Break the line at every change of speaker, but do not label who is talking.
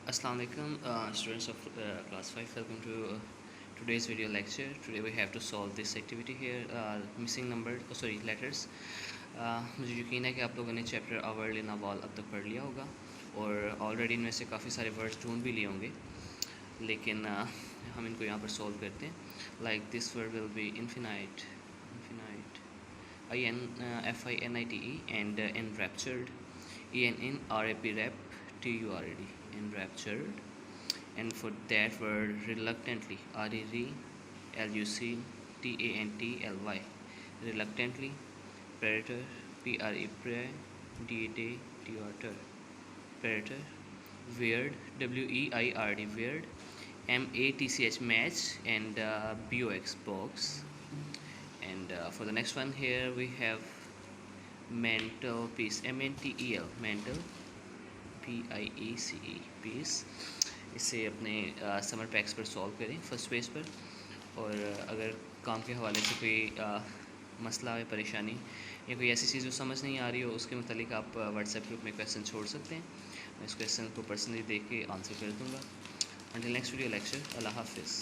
Assalamu alaikum, students of class 5. Welcome to today's video lecture. Today we have to solve this activity here, missing number, letters. मुझे यकीन है कि आप लोगों ने chapter a word in a wall अब तक पढ़ लिया होगा और ऑलरेडी इनमें से काफ़ी सारे वर्ड्स ढूंढ भी लिए होंगे, लेकिन हम इनको यहाँ पर सॉल्व करते हैं. Like this word will be infinite, INFINITE, and enraptured, ENNRAP, TURED, enraptured. And for that word, reluctantly, RELUCTANTLY, reluctantly. Predator, PRE, DATOR, predator. Weird, WEIRD, weird. MATCH, match, and BOX, box. And for the next one here we have mental piece, MENTEL, mental, PIECE, piece. इसे अपने summer PACS पर solve करें first page पर. और अगर काम के हवाले से कोई मसला है, परेशानी या कोई ऐसी चीज़ जो समझ नहीं आ रही हो, उसके मतलब आप व्हाट्सएप ग्रुप में क्वेश्चन छोड़ सकते हैं. मैं इस क्वेश्चन को पर्सनली देख के आंसर कर दूँगा. अंटिल नेक्स्ट वीडियो लेक्चर, अल्लाह हाफिज़.